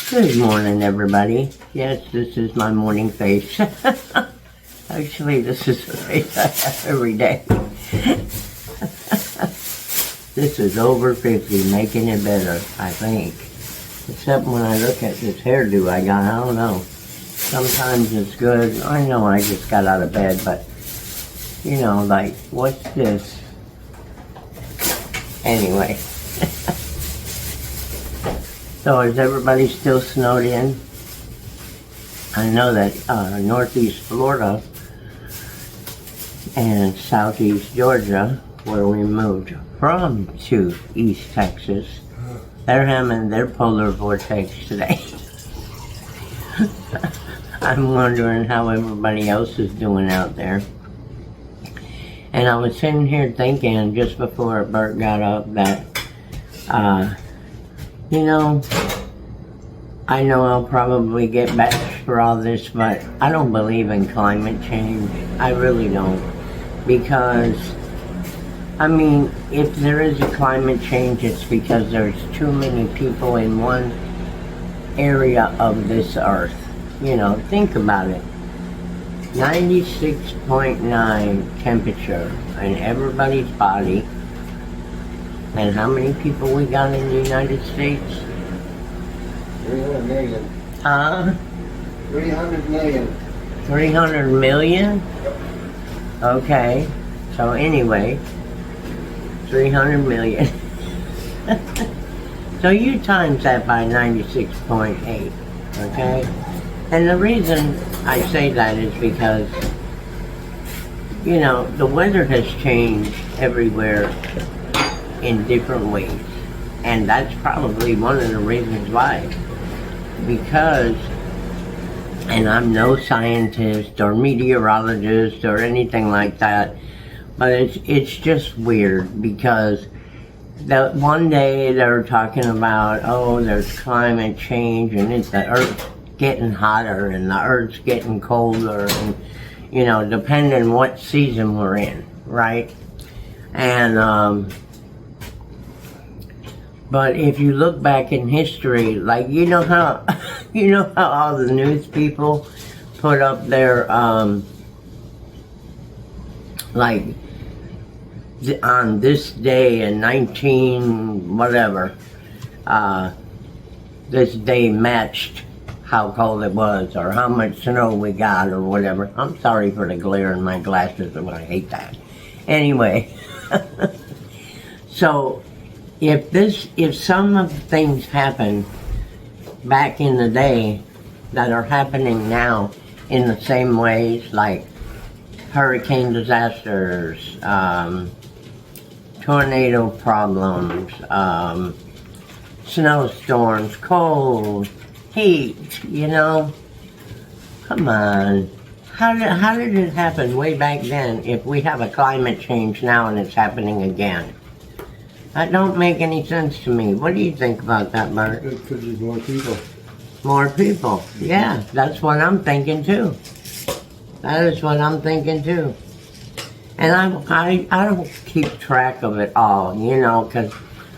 Good morning, everybody. Yes, this is my morning face. Actually, this is the face I have every day. This is over 50, making it better, I think. Except when I look at this hairdo I got, I don't know. Sometimes it's good. I know I just got out of bed, but, you know, like, what's this? Anyway. So is everybody still snowed in? I know that northeast Florida and southeast Georgia, where we moved from to East Texas, they're having their polar vortex today. I'm wondering how everybody else is doing out there. And I was sitting here thinking just before Bert got up that, you know, I know I'll probably get bashed for all this, but I don't believe in climate change. I really don't. Because, I mean, if there is a climate change, it's because there's too many people in one area of this earth. You know, think about it. 96.9 temperature in everybody's body. And how many people we got in the United States? 300 million. 300 million. 300 million? Okay. So anyway, 300 million. So you times that by 96.8, okay? And the reason I say that is because, you know, the weather has changed everywhere in different ways. And that's probably one of the reasons why. Because, and I'm no scientist or meteorologist or anything like that, but it's just weird because the one day they're talking about, oh, there's climate change and it's the earth's getting hotter and the earth's getting colder, and, you know, depending what season we're in, right? And, but if you look back in history, like, you know how all the news people put up their, like, on this day in 19 whatever, this day matched how cold it was or how much snow we got or whatever. I'm sorry for the glare in my glasses, but I hate that. Anyway, so if some of the things happened back in the day that are happening now in the same ways, like hurricane disasters, tornado problems, snowstorms, cold, heat, you know, come on. How did it happen way back then if we have a climate change now and it's happening again? That don't make any sense to me. What do you think about that, Bert? Because there's more people. More people. Yeah, that's what I'm thinking too. That is what I'm thinking too. And I don't keep track of it all, you know, because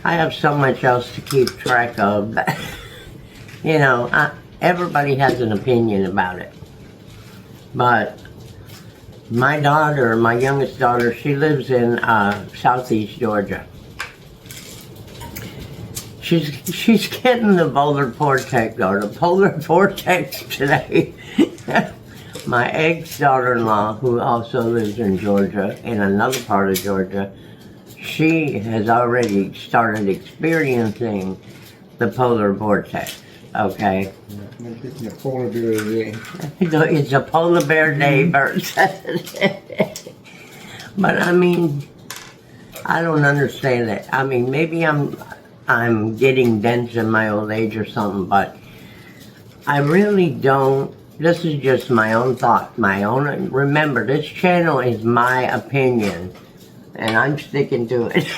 I have so much else to keep track of. You know, everybody has an opinion about it. But my daughter, my youngest daughter, she lives in southeast Georgia. She's getting the polar vortex today. My ex-daughter-in-law, who also lives in Georgia, in another part of Georgia, she has already started experiencing the polar vortex. Okay. It's a polar bear day. It's a polar bear day, Bert said. But I mean, I don't understand it. I mean, maybe I'm getting dense in my old age or something, but I really don't. This is just my own thought, my own. Remember, this channel is my opinion, and I'm sticking to it.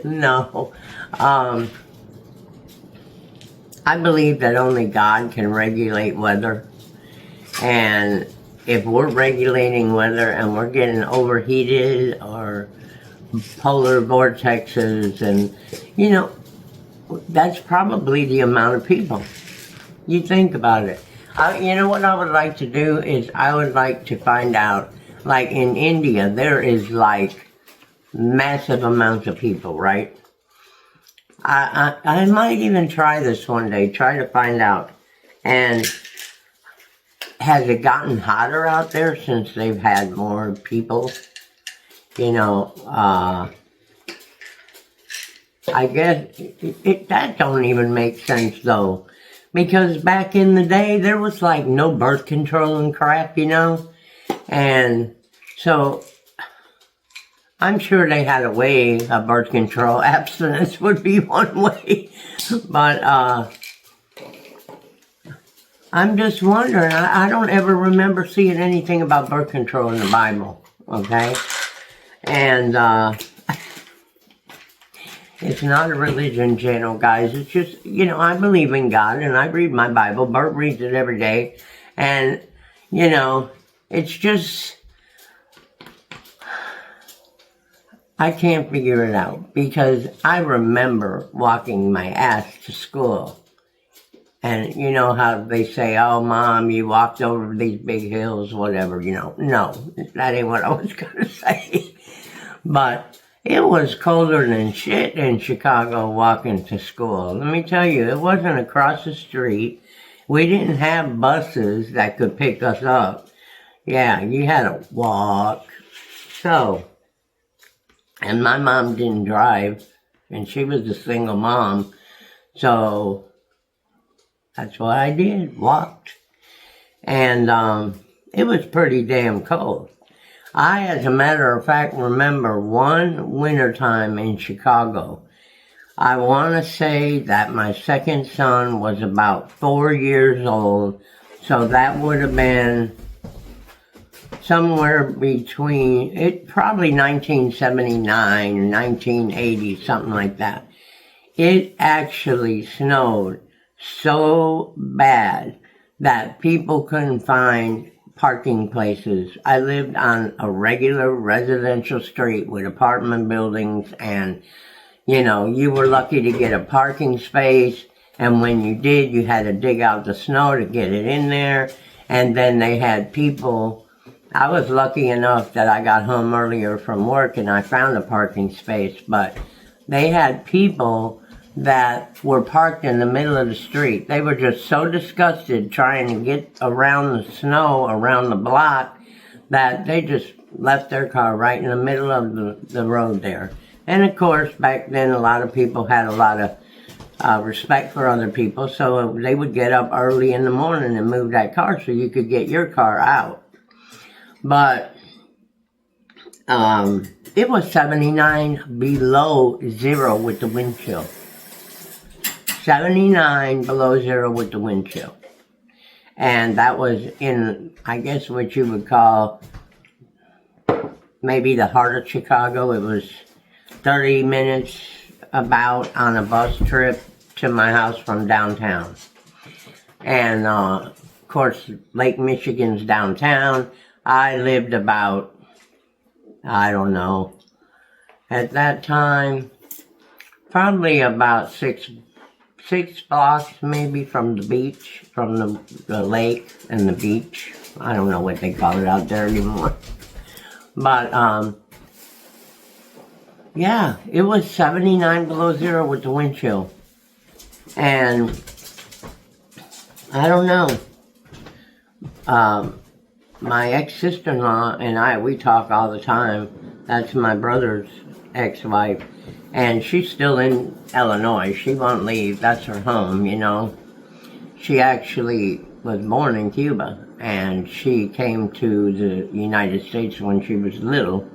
No. I believe that only God can regulate weather. And if we're regulating weather and we're getting overheated or polar vortexes and, you know, that's probably the amount of people. You think about it. You know what I would like to do is I would like to find out, like in India, there is like massive amounts of people, right? I might even try this one day, try to find out. And has it gotten hotter out there since they've had more people? You know, I guess that don't even make sense though. Because back in the day, there was like no birth control and crap, you know? And so, I'm sure they had a way of birth control. Abstinence would be one way. But, I'm just wondering, I don't ever remember seeing anything about birth control in the Bible, okay? And, it's not a religion channel, guys. It's just, you know, I believe in God and I read my Bible. Bert reads it every day. And, you know, it's just, I can't figure it out because I remember walking my ass to school. And you know how they say, oh, Mom, you walked over these big hills, whatever, you know. No, that ain't what I was going to say. But it was colder than shit in Chicago walking to school. Let me tell you, it wasn't across the street. We didn't have buses that could pick us up. Yeah, you had to walk. So, and my mom didn't drive, and she was a single mom. So, that's what I did, walked. And it was pretty damn cold. I, as a matter of fact, remember one wintertime in Chicago. I want to say that my second son was about 4 years old, so that would have been somewhere between, probably 1979 or 1980, something like that. It actually snowed so bad that people couldn't find parking places. I lived on a regular residential street with apartment buildings, and you know, you were lucky to get a parking space, and when you did, you had to dig out the snow to get it in there. And then they had people, I was lucky enough that I got home earlier from work and I found a parking space, but they had people that were parked in the middle of the street. They were just so disgusted trying to get around the snow around the block that they just left their car right in the middle of the road there. And of course, back then a lot of people had a lot of respect for other people, so they would get up early in the morning and move that car so you could get your car out. But it was 79 below zero with the wind chill. 79 below zero with the wind chill. And that was in, I guess, what you would call maybe the heart of Chicago. It was 30 minutes about on a bus trip to my house from downtown. And, of course, Lake Michigan's downtown. I lived about, I don't know, at that time, probably about six blocks maybe from the beach, from the lake and the beach. I don't know what they call it out there anymore. But, yeah, it was 79 below zero with the wind chill. And I don't know. My ex-sister-in-law and I, we talk all the time. That's my brother's ex-wife. And she's still in Illinois. She won't leave. That's her home, you know. She actually was born in Cuba. And she came to the United States when she was little.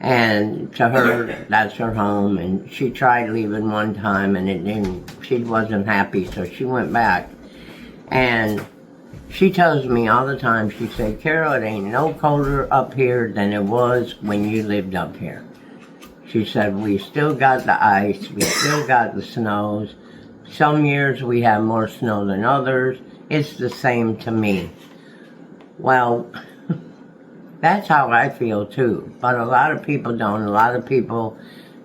And to her, that's her home. And she tried leaving one time and it didn't. She wasn't happy, so she went back. And she tells me all the time, she said, Carol, it ain't no colder up here than it was when you lived up here. She said, we still got the ice, we still got the snows. Some years we have more snow than others. It's the same to me. Well, that's how I feel too. But a lot of people don't. A lot of people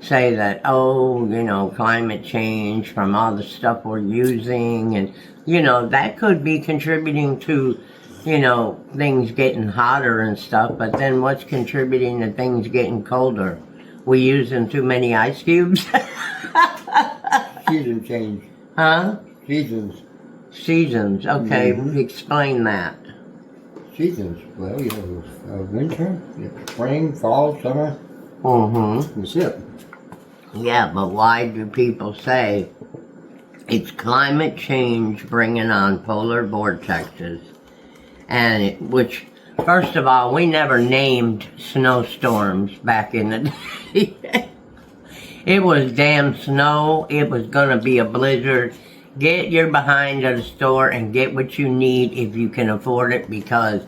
say that, oh, you know, climate change from all the stuff we're using, and, you know, that could be contributing to, you know, things getting hotter and stuff, but then what's contributing to things getting colder? We using too many ice cubes? Season change. Huh? Seasons. Seasons, okay, explain that. Seasons. Well, you have winter, you have spring, fall, summer. Mm-hmm. That's it. Yeah, but why do people say it's climate change bringing on polar vortexes? And which, first of all, we never named snowstorms back in the day. It was damn snow. It was going to be a blizzard. Get your behind to the store and get what you need if you can afford it, because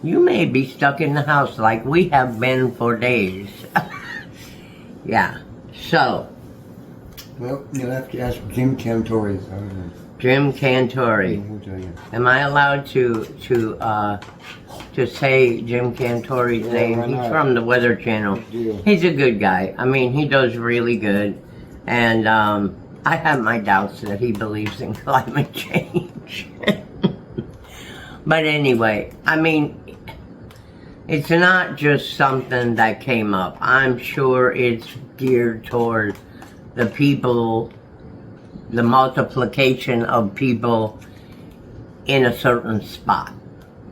you may be stuck in the house like we have been for days. Yeah. So. Well, you'll have to ask Jim Cantori. Jim Cantori. He'll tell you. Am I allowed to say Jim Cantori's name? why He's not? from the Weather Channel. deal. He's a good guy. I mean, he does really good. And I have my doubts that he believes in climate change. But anyway, I mean, it's not just something that came up. I'm sure it's geared toward the people, the multiplication of people in a certain spot,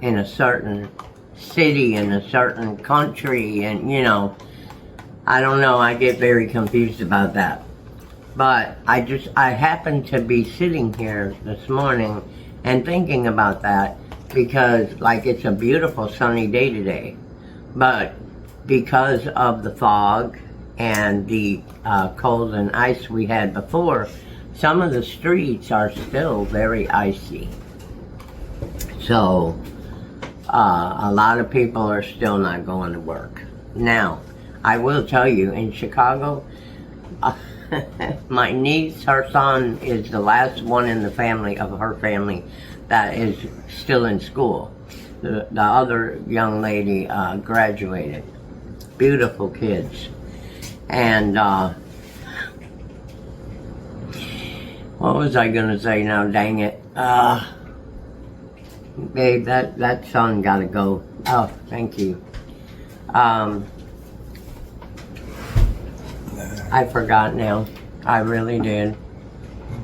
in a certain city, in a certain country, and you know, I don't know, I get very confused about that. But I happened to be sitting here this morning and thinking about that, because like it's a beautiful sunny day today, but because of the fog and the cold and ice we had before, some of the streets are still very icy. So a lot of people are still not going to work. Now, I will tell you, in Chicago, my niece, her son is the last one in the family of her family that is still in school. The other young lady graduated. Beautiful kids. And what was I gonna say now? Dang it. Babe, that son gotta go. Oh, thank you. I forgot now. I really did.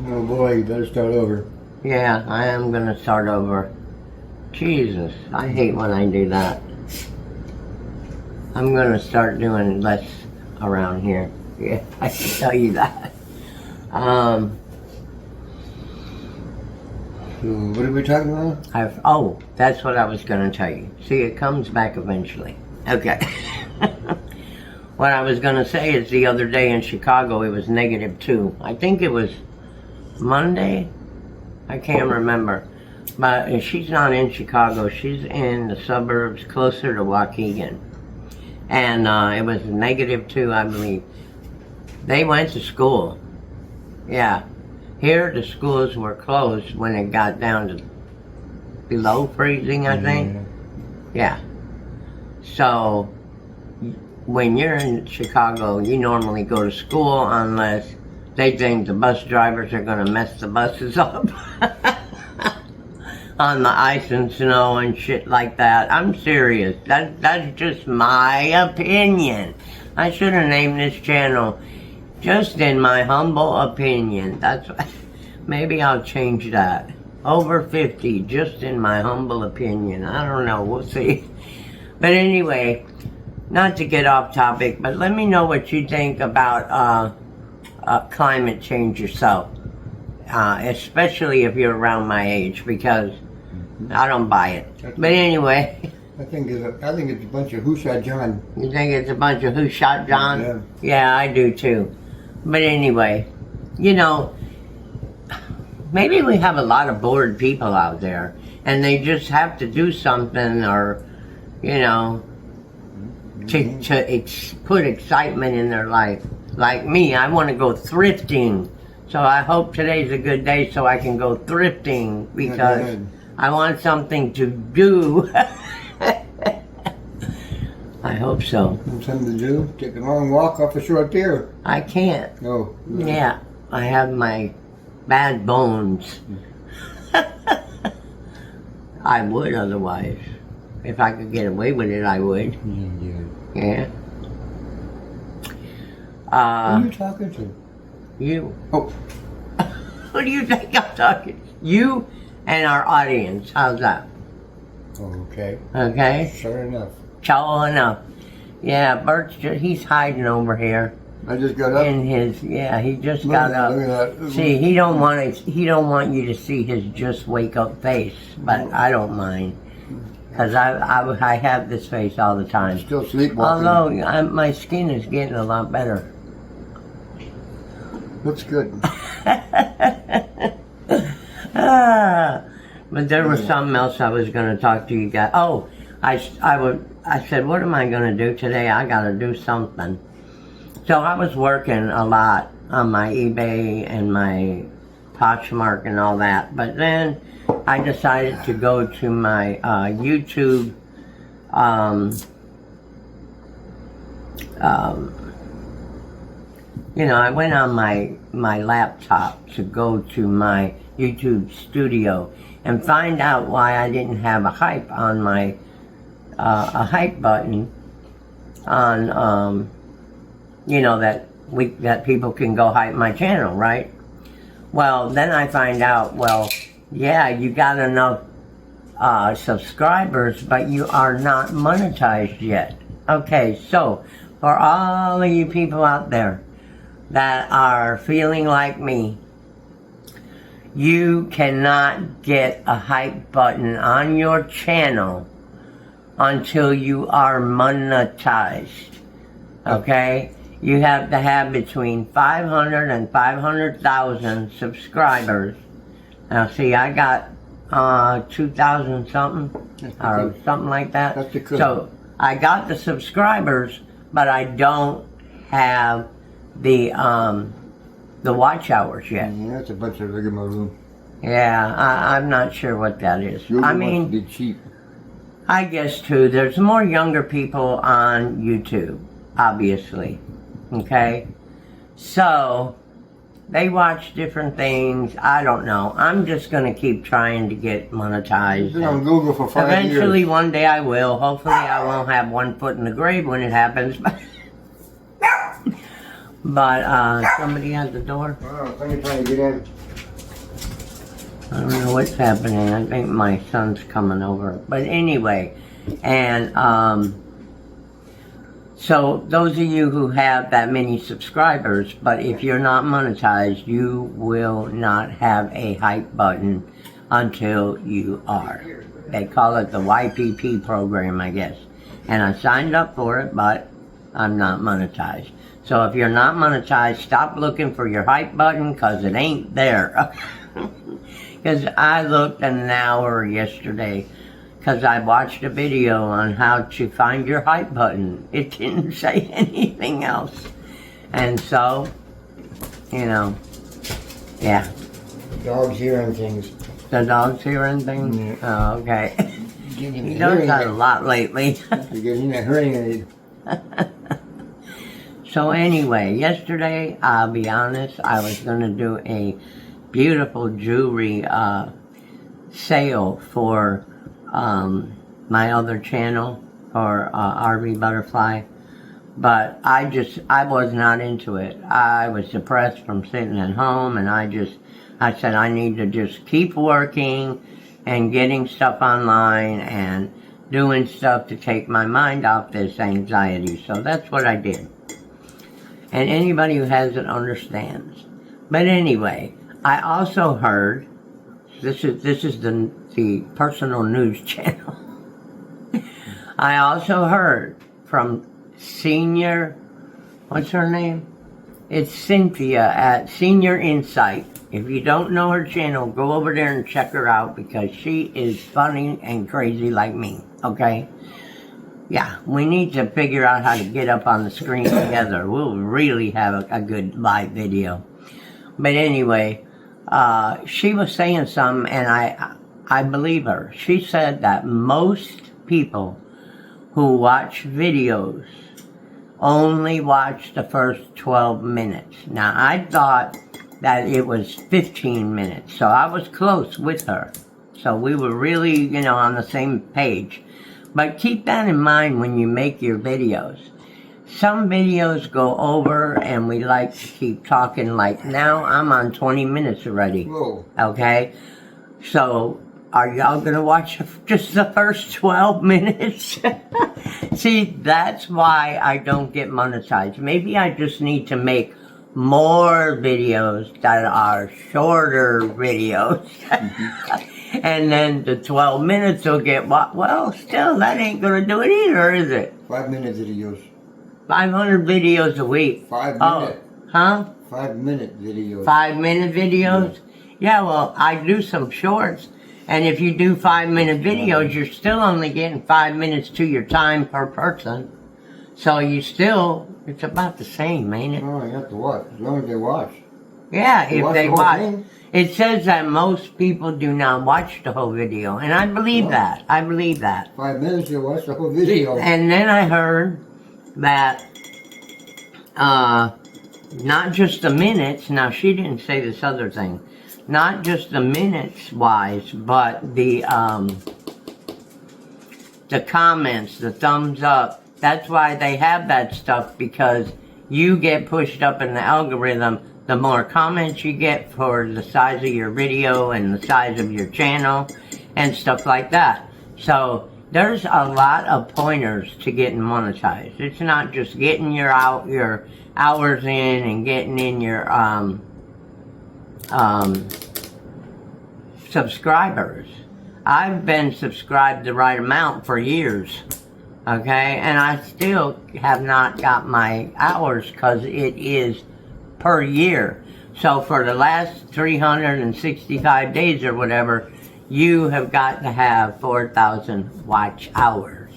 Oh boy, you better start over. Yeah, I am gonna start over. Jesus, I hate when I do that. I'm gonna start doing less around here. Yeah, I can tell you that. What are we talking about? Oh, that's what I was gonna tell you. See, it comes back eventually. Okay. What I was gonna say is the other day in Chicago it was -2. I think it was Monday. I can't remember. But she's not in Chicago. She's in the suburbs closer to Waukegan. And it was -2, I believe. They went to school. Yeah. Here the schools were closed when it got down to below freezing, I think. Yeah. So when you're in Chicago, you normally go to school unless they think the bus drivers are going to mess the buses up on the ice and snow and shit like that. I'm serious. That's just my opinion. I should have named this channel Just in My Humble Opinion. That's maybe I'll change that. Over 50, just in my humble opinion. I don't know, we'll see. But anyway, not to get off topic, but let me know what you think about climate change yourself. Especially if you're around my age, because I don't buy it. But anyway. I think it's a bunch of Who Shot John. You think it's a bunch of Who Shot John? Yeah. Yeah, I do too. But anyway, you know, maybe we have a lot of bored people out there, and they just have to do something, or, you know, to put excitement in their life. Like me, I want to go thrifting. So I hope today's a good day so I can go thrifting, because I want something to do. I hope so. Something to do? Take a long walk off a short pier. I can't. No. Yeah, I have my bad bones. I would otherwise. If I could get away with it, I would. Yeah. Who are you talking to? You. Oh. Who do you think I'm talking to? You and our audience. How's that? Okay. Okay? Sure enough. Sure enough. Yeah, Bert's he's hiding over here. I just got up. In his, he just got up. Look at that. See, he don't want you to see his just wake up face, but I don't mind. Because I have this face all the time. Still sleepwalking. Although my skin is getting a lot better. Looks good. But there was something else I was going to talk to you guys. Oh, I said, what am I going to do today? I got to do something. So I was working a lot on my eBay and my Poshmark and all that. But then I decided to go to my YouTube I went on my laptop to go to my YouTube studio and find out why I didn't have a hype on my a hype button on that people can go hype my channel, right? Well, then I find out, yeah, you got enough subscribers, but you are not monetized yet. Okay, so for all of you people out there that are feeling like me, you cannot get a hype button on your channel until you are monetized. Okay? You have to have between 500 and 500,000 subscribers. Now see, I got 2,000 something or something like that. That's the good. So I got the subscribers, but I don't have the watch hours yet. That's a bunch of rigmarole. Yeah, I'm not sure what that is. I mean, be cheap. I guess too, there's more younger people on YouTube, obviously. Okay? So, they watch different things. I don't know. I'm just going to keep trying to get monetized. I've been on Google for 5 years. Eventually, one day I will. Hopefully, I won't have one foot in the grave when it happens. But somebody at the door. Oh, somebody trying to get in. I don't know what's happening. I think my son's coming over. But anyway, and so those of you who have that many subscribers, but if you're not monetized, you will not have a hype button until you are. They call it the YPP program, I guess. And I signed up for it, but I'm not monetized. So if you're not monetized, stop looking for your hype button, because it ain't there. Because I looked an hour yesterday, because I watched a video on how to find your hype button. It didn't say anything else. And so, yeah. Dogs hearing things. The dog's hearing things? Yeah. Oh, okay. He does does that a lot lately. You're getting a hearing aid. So anyway, yesterday, I'll be honest, I was going to do a beautiful jewelry sale for my other channel, for RV Butterfly, but I was not into it. I was depressed from sitting at home, and I said I need to just keep working and getting stuff online and doing stuff to take my mind off this anxiety. So that's what I did. And anybody who has it understands. But anyway, I also heard, this is the personal news channel. I also heard from what's her name? It's Cynthia at Senior Insight. If you don't know her channel, go over there and check her out, because she is funny and crazy like me, okay? Yeah, we need to figure out how to get up on the screen together. We'll really have a good live video. But anyway, she was saying something, and I believe her. She said that most people who watch videos only watch the first 12 minutes. Now, I thought that it was 15 minutes, so I was close with her. So we were really, you know, on the same page. But keep that in mind when you make your videos. Some videos go over and we like to keep talking, like now I'm on 20 minutes already. Whoa. Okay? So, are y'all gonna watch just the first 12 minutes? See, that's why I don't get monetized. Maybe I just need to make more videos that are shorter videos. And then the 12 minutes will get what? Well, still, that ain't gonna do it either, is it? 5-minute videos. 500 videos a week. 5 Oh, minute. huh? 5-minute videos. 5-minute videos? Yeah, well, I do some shorts. And if you do 5-minute videos, you're still only getting 5 minutes to your time per person. So you still, it's about the same, ain't it? Oh, I have to watch. As long as they watch. Yeah, They if watch they the whole watch. thing? It says that most people do not watch the whole video. And I believe that. I believe that. 5 minutes, you watch the whole video. And then I heard that not just the minutes, now she didn't say this other thing, not just the minutes wise, but the comments, the thumbs up. That's why they have that stuff, because you get pushed up in the algorithm. The more comments you get for the size of your video and the size of your channel and stuff like that. So there's a lot of pointers to getting monetized. It's not just getting your hours in and getting in your subscribers. I've been subscribed the right amount for years, okay, and I still have not got my hours because it is per year. So for the last 365 days or whatever, you have got to have 4,000 watch hours.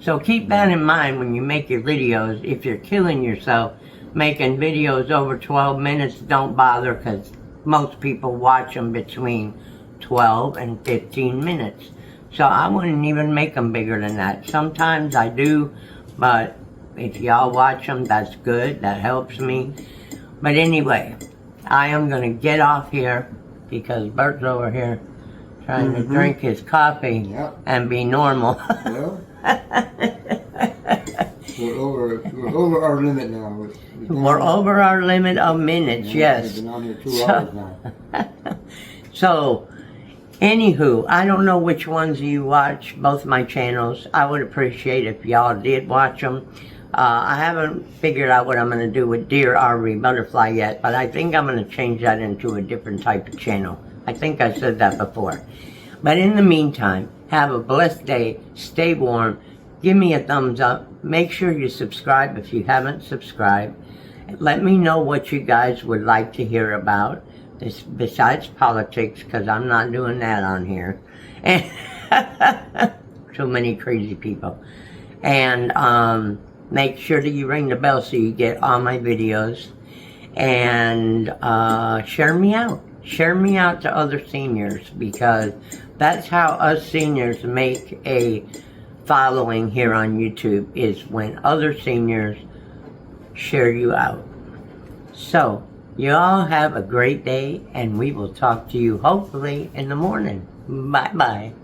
So keep that in mind when you make your videos. If you're killing yourself making videos over 12 minutes, don't bother, because most people watch them between 12 and 15 minutes. So I wouldn't even make them bigger than that. Sometimes I do, but if y'all watch them, that's good. That helps me. But anyway, I am going to get off here because Bert's over here trying to drink his coffee and be normal. Well, we're over our limit now. We're over our limit of minutes, yes. We've been on here 2 hours now. So, anywho, I don't know which ones you watch, both my channels. I would appreciate if y'all did watch them. I haven't figured out what I'm going to do with Dear RV Butterfly yet, but I think I'm going to change that into a different type of channel. I think I said that before. But in the meantime, have a blessed day, stay warm, give me a thumbs up, make sure you subscribe if you haven't subscribed. Let me know what you guys would like to hear about, this, besides politics, because I'm not doing that on here. Too many crazy people. And make sure that you ring the bell so you get all my videos. And share me out. Share me out to other seniors, because that's how us seniors make a following here on YouTube, is when other seniors share you out. So, you all have a great day, and we will talk to you hopefully in the morning. Bye-bye.